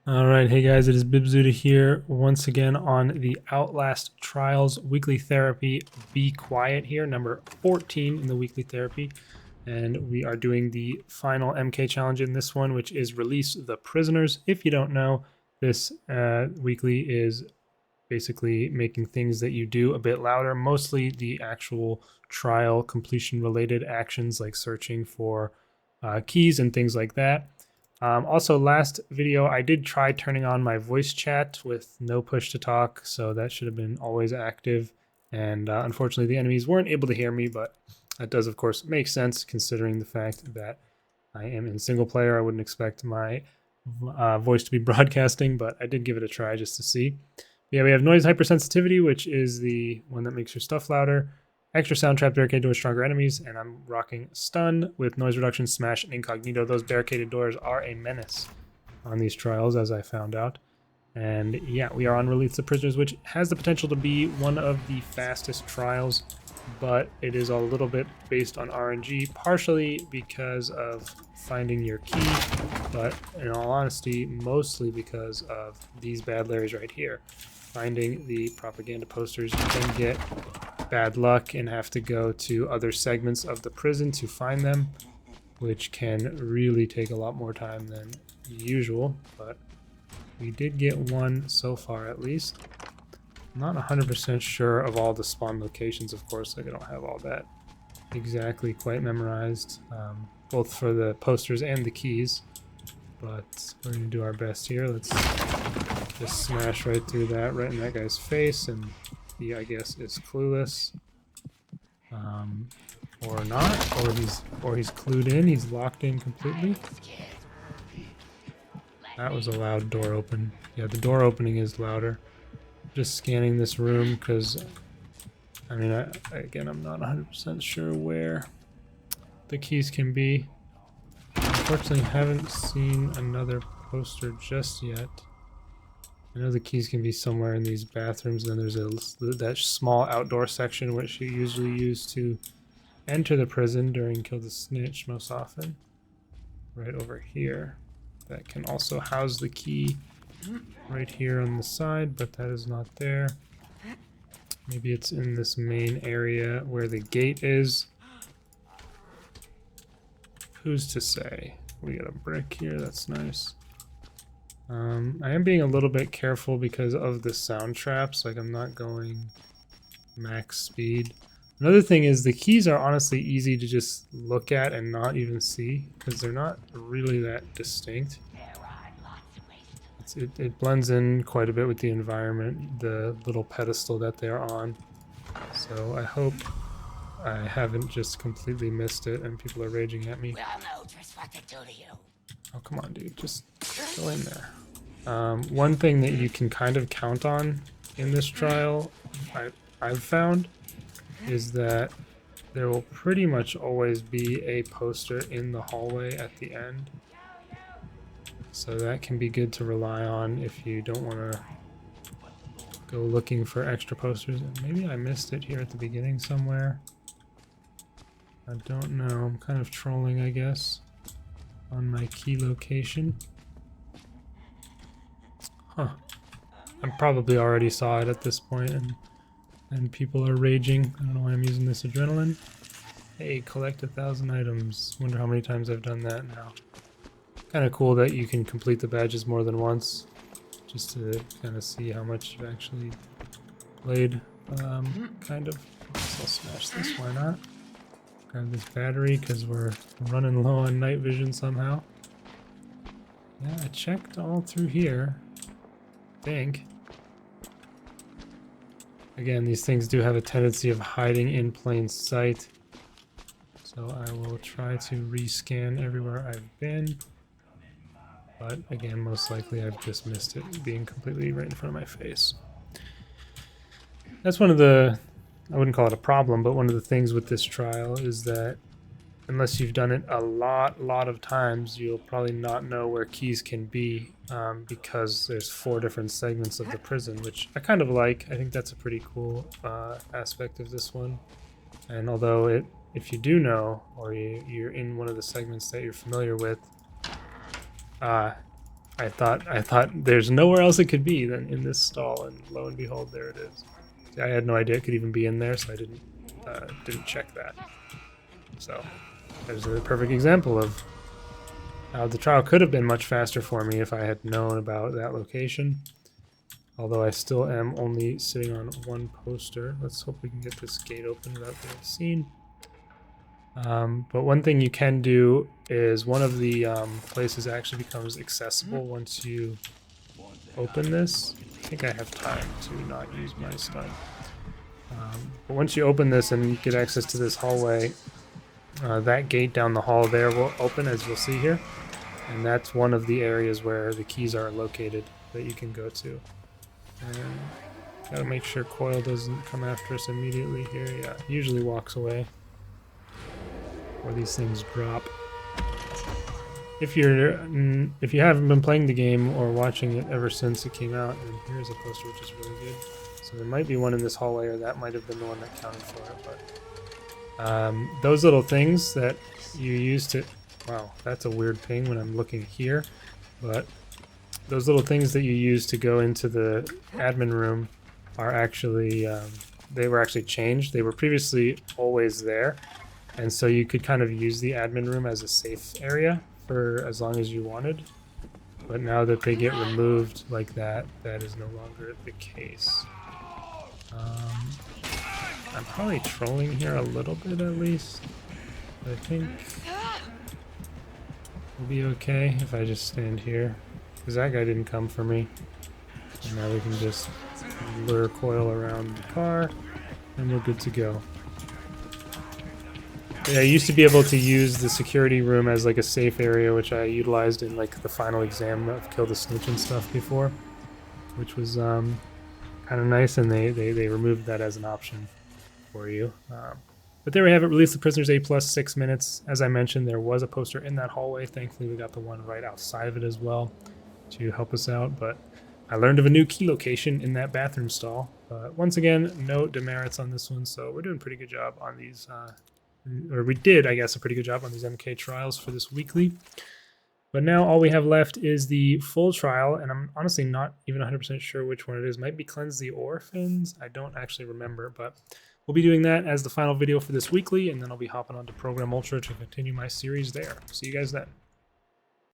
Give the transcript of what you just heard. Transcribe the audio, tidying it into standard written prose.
Alright, hey guys, it is Bibzuda here once again on the Outlast Trials Weekly Therapy Be Quiet here, number 14 in the Weekly Therapy. And we are doing the final MK challenge in this one, which is Release the Prisoners. If you don't know, this weekly is basically making things that you do a bit louder, mostly the actual trial completion related actions like searching for keys and things like that. Also, last video, I did try turning on my voice chat with no push to talk, so that should have been always active. And unfortunately, the enemies weren't able to hear me, but that does, of course, make sense considering the fact that I am in single player. I wouldn't expect my voice to be broadcasting, but I did give it a try just to see. Yeah, we have noise hypersensitivity, which is the one that makes your stuff louder. Extra sound trap barricade doors stronger enemies, and I'm rocking stun with noise reduction, smash, and incognito. Those barricaded doors are a menace on these trials, as I found out. And yeah, we are on Release the Prisoners, which has the potential to be one of the fastest trials, but it is a little bit based on RNG, partially because of finding your key, but in all honesty, mostly because of these bad Larrys right here. Finding the propaganda posters, you can get bad luck and have to go to other segments of the prison to find them, which can really take a lot more time than usual, but we did get one so far at least. I'm not 100% sure of all the spawn locations, of course, like I don't have all that exactly quite memorized, both for the posters and the keys, but we're going to do our best here. Let's just smash right through that, right in that guy's face, and he, I guess, is clueless, or not, or he's clued in. He's locked in completely. That was a loud door open. Yeah, the door opening is louder. Just scanning this room because, I mean, again, I'm not 100% sure where the keys can be. Unfortunately, haven't seen another poster just yet. I know the keys can be somewhere in these bathrooms, and then there's that small outdoor section which you usually use to enter the prison during Kill the Snitch most often. Right over here. That can also house the key right here on the side, but that is not there. Maybe it's in this main area where the gate is. Who's to say? We got a brick here, that's nice. I am being a little bit careful because of the sound traps, like I'm not going max speed. Another thing is the keys are honestly easy to just look at and not even see because they're not really that distinct. It blends in quite a bit with the environment, the little pedestal that they're on. So I hope I haven't just completely missed it and people are raging at me. We all know just what to do to you. Oh, come on, dude. Just go in there. One thing that you can kind of count on in this trial, I've found, is that there will pretty much always be a poster in the hallway at the end. So that can be good to rely on if you don't want to go looking for extra posters. And maybe I missed it here at the beginning somewhere. I don't know. I'm kind of trolling, I guess, on my key location. Huh. I probably already saw it at this point, and people are raging. I don't know why I'm using this adrenaline. Hey, collect 1,000 items. Wonder how many times I've done that now. Kind of cool that you can complete the badges more than once, just to kind of see how much you've actually played. Kind of. I'll smash this. Why not? Grab this battery because we're running low on night vision somehow. Yeah, I checked all through here. I think. Again, these things do have a tendency of hiding in plain sight. So I will try to rescan everywhere I've been. But again, most likely I've just missed it being completely right in front of my face. That's one of the, I wouldn't call it a problem, but one of the things with this trial is that unless you've done it a lot of times, you'll probably not know where keys can be because there's 4 different segments of the prison, which I kind of like. I think that's a pretty cool aspect of this one. And although if you do know, or you're in one of the segments that you're familiar with, I thought there's nowhere else it could be than in this stall, and lo and behold, there it is. See, I had no idea it could even be in there, so I didn't check that. So there's a perfect example of how the trial could have been much faster for me if I had known about that location. Although I still am only sitting on one poster. Let's hope we can get this gate open without being seen. But one thing you can do is one of the places actually becomes accessible once you open this. I think I have time to not use my stun. But once you open this and get access to this hallway, that gate down the hall there will open, as you'll see here. And that's one of the areas where the keys are located that you can go to. And gotta make sure Coil doesn't come after us immediately here. Yeah, usually walks away. Or these things drop. If you haven't been playing the game or watching it ever since it came out, and here's a poster which is really good. So there might be one in this hallway, or that might have been the one that counted for it. But those little things that you use to, wow, that's a weird ping when I'm looking here. But those little things that you use to go into the admin room are actually, they were actually changed. They were previously always there. And so you could kind of use the admin room as a safe area for as long as you wanted. But now that they get removed like that, that is no longer the case. I'm probably trolling here a little bit at least. I think we'll be okay if I just stand here. Because that guy didn't come for me. And now we can just lure Coil around the car and we're good to go. Yeah, I used to be able to use the security room as like a safe area, which I utilized in like the final exam of Kill the Snitch and stuff before, which was kind of nice, and they removed that as an option for you. But there we have it, Release the Prisoners A plus 6 minutes. As I mentioned, there was a poster in that hallway. Thankfully, we got the one right outside of it as well to help us out, but I learned of a new key location in that bathroom stall. But once again, no demerits on this one, so we're doing a pretty good job on these or we did, I guess, a pretty good job on these MK trials for this weekly. But now all we have left is the full trial, and I'm honestly not even 100% sure which one it is. Might be Cleanse the Orphans. I don't actually remember, but we'll be doing that as the final video for this weekly, and then I'll be hopping on to Program Ultra to continue my series there. See you guys then.